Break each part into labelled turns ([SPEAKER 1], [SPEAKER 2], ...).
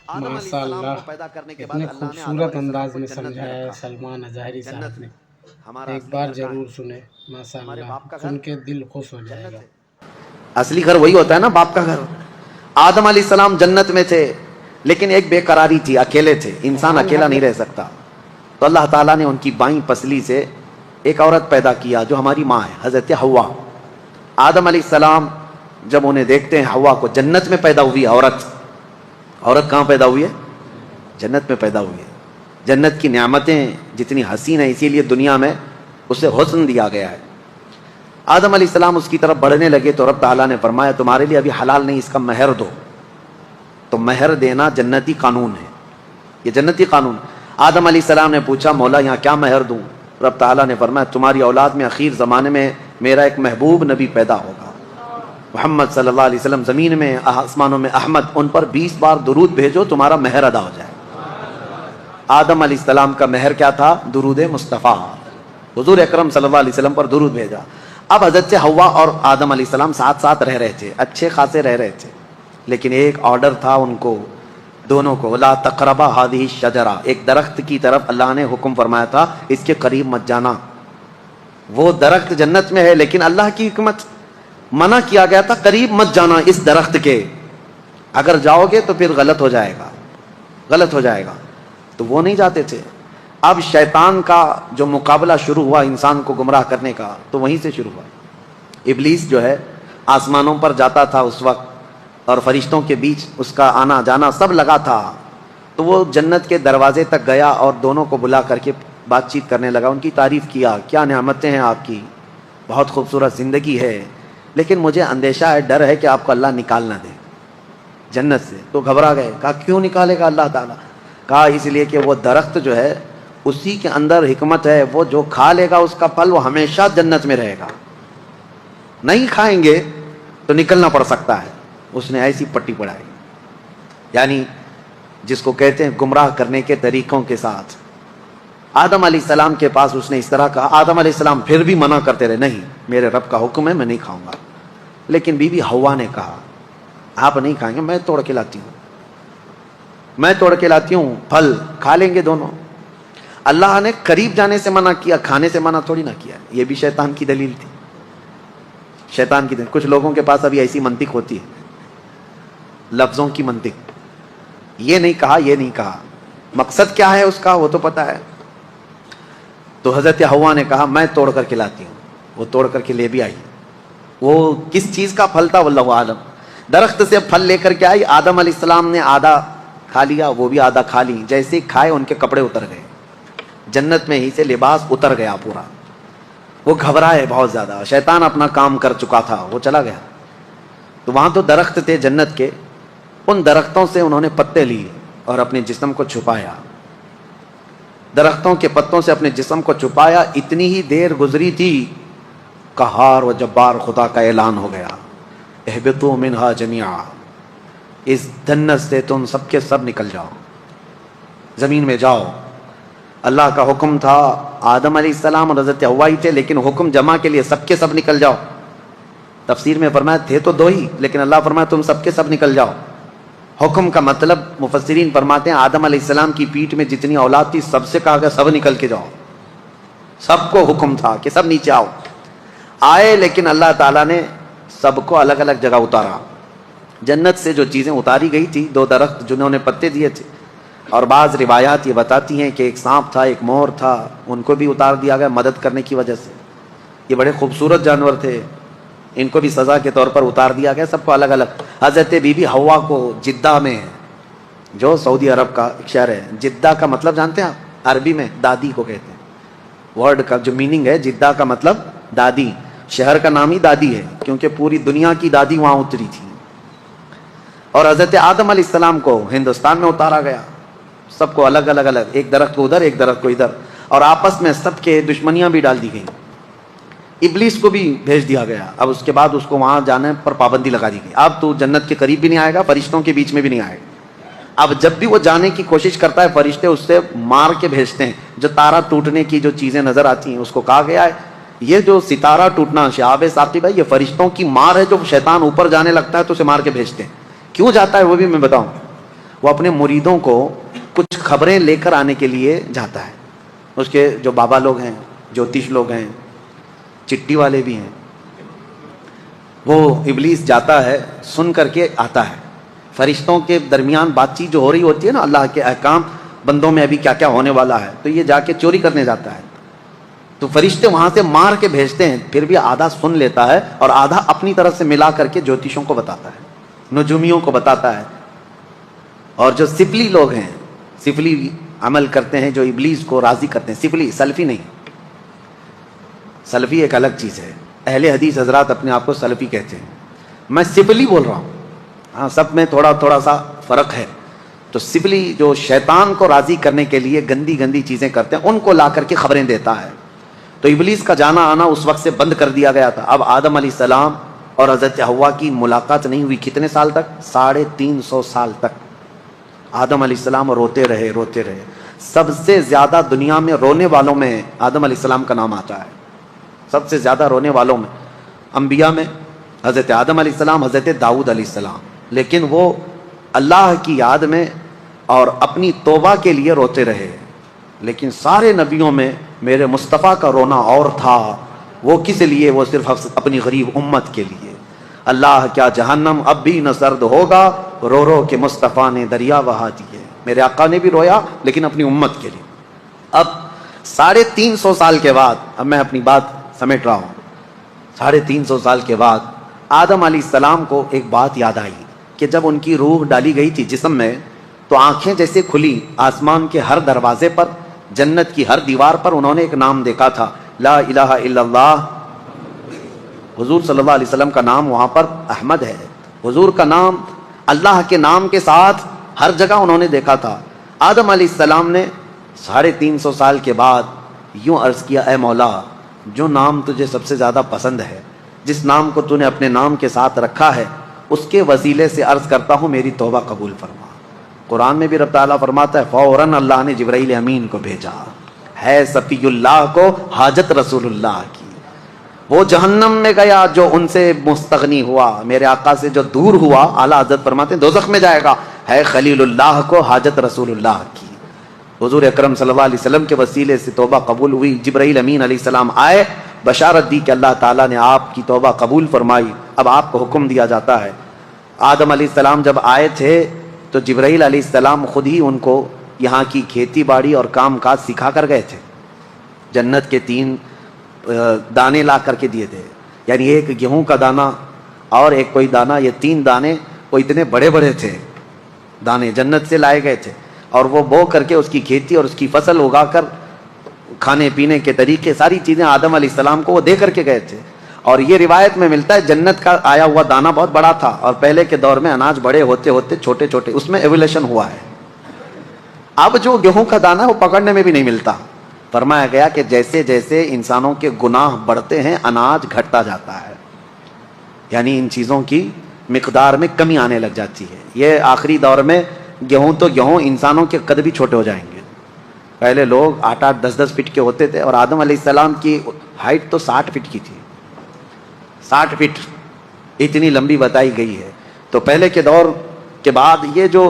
[SPEAKER 1] ماشاء اللہ اتنے خوبصورت انداز میں سمجھایا ہے سلمان اظہری صاحب نے. ایک بار ضرور سنیں. ماشاء اللہ سن کے دل خوش ہو جائے گا.
[SPEAKER 2] اصلی گھر وہی ہوتا ہے نا، باپ کا گھر. آدم علیہ السلام جنت میں تھے لیکن ایک بے قراری تھی، اکیلے تھے. انسان اکیلا نہیں رہ سکتا، تو اللہ تعالیٰ نے ان کی بائیں پسلی سے ایک عورت پیدا کیا جو ہماری ماں ہے، حضرت حوا. آدم علیہ السلام جب انہیں دیکھتے ہیں حوا کو، جنت میں پیدا ہوئی عورت کہاں پیدا ہوئی ہے؟ جنت میں پیدا ہوئی ہے. جنت کی نعمتیں جتنی حسین ہیں، اسی لیے دنیا میں اسے حسن دیا گیا ہے. آدم علیہ السلام اس کی طرف بڑھنے لگے تو رب تعالیٰ نے فرمایا تمہارے لیے ابھی حلال نہیں، اس کا مہر دو. تو مہر دینا جنتی قانون ہے، یہ جنتی قانون. آدم علیہ السلام نے پوچھا مولا یہاں کیا مہر دوں؟ رب تعالیٰ نے فرمایا تمہاری اولاد میں اخیر زمانے میں میرا ایک محبوب نبی پیدا ہوگا، محمد صلی اللہ علیہ وسلم. زمین میں آسمانوں میں احمد، ان پر 20 بار درود بھیجو تمہارا مہر ادا ہو جائے. آدم علیہ السلام کا مہر کیا تھا؟ درود مصطفیٰ. حضور اکرم صلی اللہ علیہ وسلم پر درود بھیجا. اب حضرت حوا اور آدم علیہ السلام ساتھ ساتھ رہ رہے تھے، اچھے خاصے رہ رہے تھے، لیکن ایک آرڈر تھا ان کو دونوں کو، لا تقربا هذه الشجرہ. ایک درخت کی طرف اللہ نے حکم فرمایا تھا اس کے قریب مت جانا. وہ درخت جنت میں ہے لیکن اللہ کی حکمت منع کیا گیا تھا قریب مت جانا اس درخت کے، اگر جاؤ گے تو پھر غلط ہو جائے گا. تو وہ نہیں جاتے تھے. اب شیطان کا جو مقابلہ شروع ہوا انسان کو گمراہ کرنے کا، تو وہیں سے شروع ہوا. ابلیس جو ہے آسمانوں پر جاتا تھا اس وقت، اور فرشتوں کے بیچ اس کا آنا جانا سب لگا تھا. تو وہ جنت کے دروازے تک گیا اور دونوں کو بلا کر کے بات چیت کرنے لگا، ان کی تعریف کیا، کیا نعمتیں ہیں آپ کی، بہت خوبصورت زندگی ہے، لیکن مجھے اندیشہ ہے، ڈر ہے کہ آپ کو اللہ نکال نہ دے جنت سے. تو گھبرا گئے. کہا کیوں نکالے گا اللہ تعالیٰ؟ کہا اس لیے کہ وہ درخت جو ہے اسی کے اندر حکمت ہے، وہ جو کھا لے گا اس کا پھل وہ ہمیشہ جنت میں رہے گا، نہیں کھائیں گے تو نکلنا پڑ سکتا ہے. اس نے ایسی پٹی پڑھائی، یعنی جس کو کہتے ہیں گمراہ کرنے کے طریقوں کے ساتھ. آدم علیہ السلام کے پاس اس نے اس طرح کہا. آدم علیہ السلام پھر بھی منع کرتے رہے، نہیں میرے رب کا حکم ہے میں نہیں کھاؤں گا. لیکن بی بی حوا نے کہا آپ نہیں کھائیں گے، میں توڑ کے لاتی ہوں پھل، کھا لیں گے دونوں. اللہ نے قریب جانے سے منع کیا، کھانے سے منع تھوڑی نہ کیا. یہ بھی شیطان کی دلیل تھی، شیطان کی دلیل. کچھ لوگوں کے پاس ابھی ایسی منطق ہوتی ہے، لفظوں کی منطق. یہ نہیں کہا، مقصد کیا ہے اس کا وہ تو پتا ہے. تو حضرت حوا نے کہا میں توڑ کر کے لاتی ہوں. وہ توڑ کر کے لے بھی آئی. وہ کس چیز کا پھل تھا واللہ عالم. درخت سے پھل لے کر کے آئی. آدم علیہ السلام نے آدھا کھا لیا، وہ بھی آدھا کھا لی. جیسے کھائے ان کے کپڑے اتر گئے، جنت میں ہی سے لباس اتر گیا پورا. وہ گھبرائے بہت زیادہ. شیطان اپنا کام کر چکا تھا، وہ چلا گیا. تو وہاں تو درخت تھے جنت کے، ان درختوں سے انہوں نے پتے لیے اور اپنے جسم کو چھپایا. درختوں کے پتوں سے اپنے جسم کو چھپایا. اتنی ہی دیر گزری تھی، قہار و جبار خدا کا اعلان ہو گیا، اہبطوا منہا جمیعا، اس جنت سے تم سب کے سب نکل جاؤ، زمین میں جاؤ. اللہ کا حکم تھا. آدم علیہ السلام اور حضرت حوا ہی تھے، لیکن حکم جمع کے لیے سب کے سب نکل جاؤ. تفسیر میں فرمایا تھے تو دو ہی، لیکن اللہ فرمایا تم سب کے سب نکل جاؤ. حکم کا مطلب مفسرین فرماتے ہیں آدم علیہ السلام کی پیٹھ میں جتنی اولاد تھی سب سے کہا گیا سب نکل کے جاؤ. سب کو حکم تھا کہ سب نیچے آؤ. آئے، لیکن اللہ تعالیٰ نے سب کو الگ الگ جگہ اتارا. جنت سے جو چیزیں اتاری گئی تھی، دو درخت جنہوں نے پتے دیے تھے، اور بعض روایات یہ بتاتی ہیں کہ ایک سانپ تھا، ایک مور تھا، ان کو بھی اتار دیا گیا مدد کرنے کی وجہ سے. یہ بڑے خوبصورت جانور تھے، ان کو بھی سزا کے طور پر اتار دیا گیا، سب کو الگ الگ. حضرت بی بی حوا کو جدہ میں، جو سعودی عرب کا ایک شہر ہے، جدہ کا مطلب جانتے ہیں آپ؟ عربی میں دادی کو کہتے ہیں. ورڈ کا جو میننگ ہے جدہ کا مطلب دادی. شہر کا نام ہی دادی ہے کیونکہ پوری دنیا کی دادی وہاں اتری تھی. اور حضرت آدم علیہ السلام کو ہندوستان میں اتارا گیا. سب کو الگ الگ الگ، ایک درخت کو ادھر ایک درخت کو ادھر، اور آپس میں سب کے دشمنیاں بھی ڈال دی گئیں. ابلیس کو بھی بھیج دیا گیا. اب اس کے بعد اس کو وہاں جانے پر پابندی لگا دی گئی. اب تو جنت کے قریب بھی نہیں آئے گا، فرشتوں کے بیچ میں بھی نہیں آئے گا. اب جب بھی وہ جانے کی کوشش کرتا ہے فرشتے اس سے مار کے بھیجتے ہیں. جو تارا ٹوٹنے کی جو چیزیں نظر آتی ہیں اس کو کہا گیا ہے یہ جو ستارہ ٹوٹنا شہاب ثاقب ہے یہ فرشتوں کی مار ہے. جو شیطان اوپر جانے لگتا ہے تو اسے مار کے بھیجتے ہیں. کیوں جاتا ہے وہ بھی میں بتاؤں. وہ اپنے مریدوں کو کچھ خبریں لے کر آنے کے لیے جاتا ہے. اس کے جو بابا لوگ ہیں، جوتش لوگ ہیں، چٹی والے بھی ہیں، وہ ابلیس جاتا ہے، سن کر کے آتا ہے. فرشتوں کے درمیان بات چیت جو ہو رہی ہوتی ہے نا، اللہ کے احکام بندوں میں ابھی کیا کیا ہونے والا ہے، تو یہ جا کے چوری کرنے جاتا ہے. تو فرشتے وہاں سے مار کے بھیجتے ہیں، پھر بھی آدھا سن لیتا ہے اور آدھا اپنی طرف سے ملا کر کے جوتشوں کو بتاتا ہے، نجومیوں کو بتاتا ہے. اور جو سفلی لوگ ہیں، سفلی عمل کرتے ہیں، جو ابلیس کو راضی کرتے ہیں، سفلی، سلفی نہیں. سلفی ایک الگ چیز ہے، اہل حدیث حضرات اپنے آپ کو سلفی کہتے ہیں، میں سفلی بول رہا ہوں. ہاں، سب میں تھوڑا تھوڑا سا فرق ہے. تو سفلی جو شیطان کو راضی کرنے کے لیے گندی گندی چیزیں کرتے ہیں، ان کو لا کر کے خبریں دیتا ہے. تو ابلیس کا جانا آنا اس وقت سے بند کر دیا گیا تھا. اب آدم علیہ السلام اور حضرت حوا کی ملاقات نہیں ہوئی. کتنے سال تک؟ 350 سال تک. آدم علیہ السلام روتے رہے روتے رہے. سب سے زیادہ دنیا میں رونے والوں میں آدم علیہ السلام کا نام آتا ہے. سب سے زیادہ رونے والوں میں انبیاء میں حضرت آدم علیہ السلام، حضرت داؤد علیہ السلام. لیکن وہ اللہ کی یاد میں اور اپنی توبہ کے لیے روتے رہے. لیکن سارے نبیوں میں میرے مصطفیٰ کا رونا اور تھا. وہ کس لیے؟ وہ صرف اپنی غریب امت کے لیے. اللہ کیا جہنم اب بھی نہ سرد ہوگا، رو رو کے مصطفیٰ نے دریا بہا دیے. میرے آقا نے بھی رویا لیکن اپنی امت کے لیے. اب 350 سال کے بعد، اب میں اپنی بات سمیٹ رہا ہوں، 350 سال کے بعد آدم علیہ السلام کو ایک بات یاد آئی کہ جب ان کی روح ڈالی گئی تھی جسم میں، تو آنکھیں جیسے کھلی، آسمان کے ہر دروازے پر، جنت کی ہر دیوار پر انہوں نے ایک نام دیکھا تھا، لا الہ الا اللہ. حضور صلی اللہ علیہ وسلم کا نام وہاں پر احمد ہے. حضور کا نام اللہ کے نام کے ساتھ ہر جگہ انہوں نے دیکھا تھا. آدم علیہ السلام نے 350 سال کے بعد یوں عرض کیا، اے مولا، جو نام تجھے سب سے زیادہ پسند ہے، جس نام کو تو نے اپنے نام کے ساتھ رکھا ہے، اس کے وسیلے سے عرض کرتا ہوں میری توبہ قبول فرما. قرآن میں بھی رب تعالیٰ فرماتا ہے، فوراً اللہ نے جبرائیل امین کو بھیجا، ہے صفی اللہ کو حاجت رسول اللہ کی. وہ جہنم میں گیا جو ان سے مستغنی ہوا، میرے آقا سے جو دور ہوا، اعلیٰ حضرت فرماتے ہیں دوزخ میں جائے گا. ہے خلیل اللہ کو حاجت رسول اللہ کی. حضور اکرم صلی اللہ علیہ وسلم کے وسیلے سے توبہ قبول ہوئی. جبرائیل امین علیہ السلام آئے، بشارت دی کہ اللہ تعالیٰ نے آپ کی توبہ قبول فرمائی. اب آپ کو حکم دیا جاتا ہے. آدم علیہ السلام جب آئے تھے تو جبرائیل علیہ السلام خود ہی ان کو یہاں کی کھیتی باڑی اور کام کاج سکھا کر گئے تھے. جنت کے 3 دانے لا کر کے دیے تھے، یعنی ایک گیہوں کا دانہ اور ایک کوئی دانہ، یہ 3 دانے وہ اتنے بڑے بڑے تھے، دانے جنت سے لائے گئے تھے. اور وہ بو کر کے اس کی کھیتی اور اس کی فصل اگا کر کھانے پینے کے طریقے، ساری چیزیں آدم علیہ السلام کو وہ دے کر کے گئے تھے. اور یہ روایت میں ملتا ہے جنت کا آیا ہوا دانہ بہت بڑا تھا، اور پہلے کے دور میں اناج بڑے ہوتے ہوتے چھوٹے چھوٹے، اس میں ایولیوشن ہوا ہے. اب جو گیہوں کا دانہ وہ پکڑنے میں بھی نہیں ملتا. فرمایا گیا کہ جیسے جیسے انسانوں کے گناہ بڑھتے ہیں اناج گھٹتا جاتا ہے، یعنی ان چیزوں کی مقدار میں کمی آنے لگ جاتی ہے. یہ آخری دور میں گیہوں تو گیہوں، انسانوں کے قد بھی چھوٹے ہو جائیں گے. پہلے لوگ 8-8 10-10 فٹ کے ہوتے تھے، اور آدم علیہ السلام کی ہائٹ تو 60 فٹ کی تھی. 60 فٹ اتنی لمبی بتائی گئی ہے. تو پہلے کے دور کے بعد یہ جو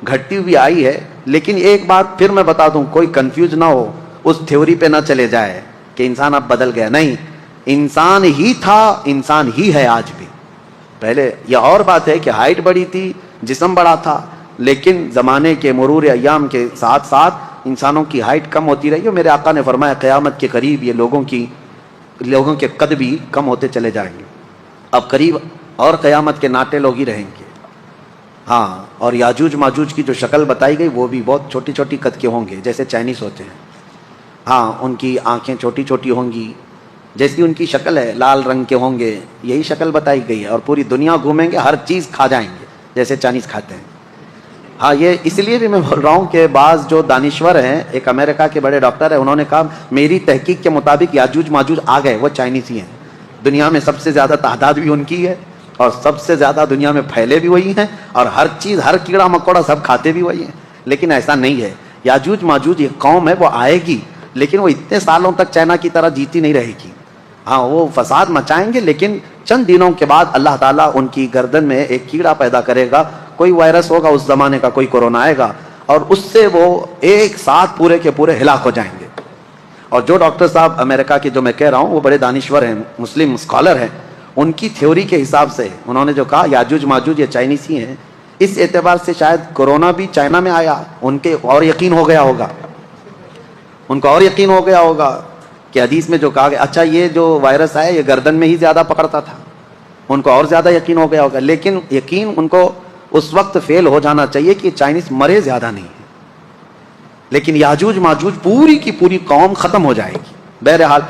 [SPEAKER 2] گھٹتی ہوئی آئی ہے. لیکن ایک بات پھر میں بتا دوں، کوئی کنفیوز نہ ہو، اس تھیوری پہ نہ چلے جائے کہ انسان اب بدل گیا. نہیں، انسان ہی تھا، انسان ہی ہے آج بھی. پہلے یہ اور بات ہے کہ ہائٹ بڑی تھی، جسم بڑا تھا، لیکن زمانے کے مرور ایام کے ساتھ ساتھ انسانوں کی ہائٹ کم ہوتی رہی. اور میرے آقا نے فرمایا قیامت کے قریب یہ لوگوں کے قد بھی کم ہوتے چلے جائیں گے. اب قریب اور قیامت کے ناٹے لوگ ہی رہیں گے. ہاں، اور یاجوج ماجوج کی جو شکل بتائی گئی وہ بھی بہت چھوٹی چھوٹی قد کے ہوں گے، جیسے چائنیز ہوتے ہیں. ہاں، ان کی آنکھیں چھوٹی چھوٹی ہوں گی، جیسی ان کی شکل ہے، لال رنگ کے ہوں گے، یہی شکل بتائی گئی ہے. اور پوری دنیا گھومیں گے، ہر چیز کھا جائیں گے جیسے چائنیز کھاتے ہیں. ہاں، یہ اس لیے بھی میں بول رہا ہوں کہ بعض جو دانشور ہیں، ایک امریکہ کے بڑے ڈاکٹر ہیں، انہوں نے کہا میری تحقیق کے مطابق یاجوج ماجوج آ گئے، وہ چائنیز ہی ہیں. دنیا میں سب سے زیادہ تعداد بھی ان کی ہے، اور سب سے زیادہ دنیا میں پھیلے بھی وہی ہیں، اور ہر چیز، ہر کیڑا مکوڑا سب کھاتے بھی وہی ہیں. لیکن ایسا نہیں ہے. یاجوج ماجوج ایک قوم ہے، وہ آئے گی، لیکن وہ اتنے سالوں تک چائنا کی طرح جیتی نہیں رہے گی. ہاں، وہ فساد مچائیں گے، لیکن چند دنوں کے بعد اللہ تعالیٰ ان کی گردن میں ایک کیڑا پیدا کرے گا، کوئی وائرس ہوگا اس زمانے کا، کوئی کورونا آئے گا اور اس سے وہ ایک ساتھ پورے کے پورے ہلاک ہو جائیں گے. اور جو ڈاکٹر صاحب امریکہ کے جو میں کہہ رہا ہوں وہ بڑے دانشور ہیں، مسلم اسکالر ہیں، ان کی تھیوری کے حساب سے انہوں نے جو کہا یاجوج ماجوج یہ چائنیز ہی ہیں، اس اعتبار سے شاید کورونا بھی چائنا میں آیا. ان کے اور یقین ہو گیا ہوگا، ان کو اور یقین ہو گیا ہوگا کہ حدیث میں جو کہا گیا اچھا یہ جو وائرس آیا یہ گردن میں ہی زیادہ پکڑتا تھا، ان کو اور زیادہ یقین ہو گیا ہوگا. لیکن یقین ان کو اس وقت فیل ہو جانا چاہیے کہ چائنیز مرے زیادہ نہیں ہے، لیکن یاجوج ماجوج پوری کی پوری قوم ختم ہو جائے گی. بہرحال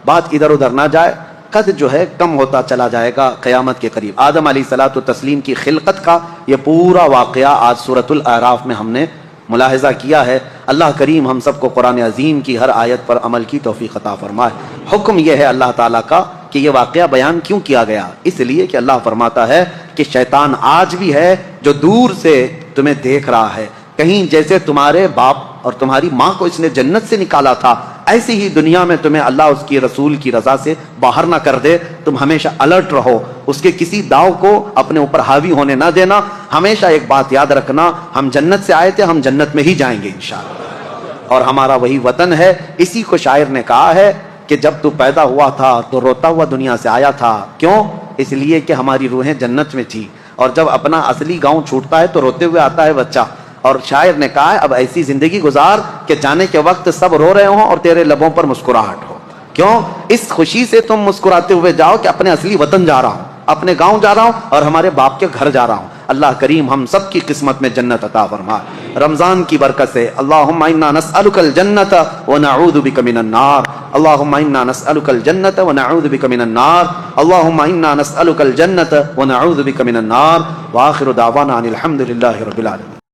[SPEAKER 2] بات ادھر ادھر نہ جائے، قد جو ہے کم ہوتا چلا جائے گا قیامت کے قریب. آدم علیہ الصلوۃ والتسلیم کی خلقت کا یہ پورا واقعہ آج سورۃ الاعراف میں ہم نے ملاحظہ کیا ہے. اللہ کریم ہم سب کو قرآن عظیم کی ہر آیت پر عمل کی توفیق عطا فرمائے. حکم یہ ہے اللہ تعالیٰ کا کہ یہ واقعہ بیان کیوں کیا گیا؟ اس لیے کہ اللہ فرماتا ہے کہ شیطان آج بھی ہے جو دور سے تمہیں دیکھ رہا ہے. کہیں جیسے تمہارے باپ اور تمہاری ماں کو اس نے جنت سے نکالا تھا، ایسے ہی دنیا میں تمہیں اللہ اس کی رسول کی رضا سے باہر نہ کر دے. تم ہمیشہ الرٹ رہو، اس کے کسی داؤ کو اپنے اوپر حاوی ہونے نہ دینا. ہمیشہ ایک بات یاد رکھنا، ہم جنت سے آئے تھے، ہم جنت میں ہی جائیں گے انشاءاللہ، اور ہمارا وہی وطن ہے. اسی کو شاعر نے کہا ہے کہ جب تو پیدا ہوا تھا تو روتا ہوا دنیا سے آیا تھا. کیوں؟ اس لیے کہ ہماری روحیں جنت میں تھی، اور جب اپنا اصلی گاؤں چھوٹتا ہے تو روتے ہوئے آتا ہے بچہ. اور شاعر نے کہا ہے اب ایسی زندگی گزار کہ جانے کے وقت سب رو رہے ہوں اور تیرے لبوں پر مسکراہٹ ہو. کیوں؟ اس خوشی سے تم مسکراتے ہوئے جاؤ کہ اپنے اصلی وطن جا رہا ہوں، اپنے گاؤں جا رہا ہوں اور ہمارے باپ کے گھر جا رہا ہوں. اللہ کریم ہم سب کی قسمت میں جنت عطا فرمائے. رمضان کی برکت سے اللہم انا نسألک الجنت ونعوذ بک من النار. اللہم انا نسألک الجنت ونعوذ بک من النار. اللہم انا نسألک الجنت ونعوذ بک من النار. وآخر دعوانا ان الحمد للہ رب العالمین.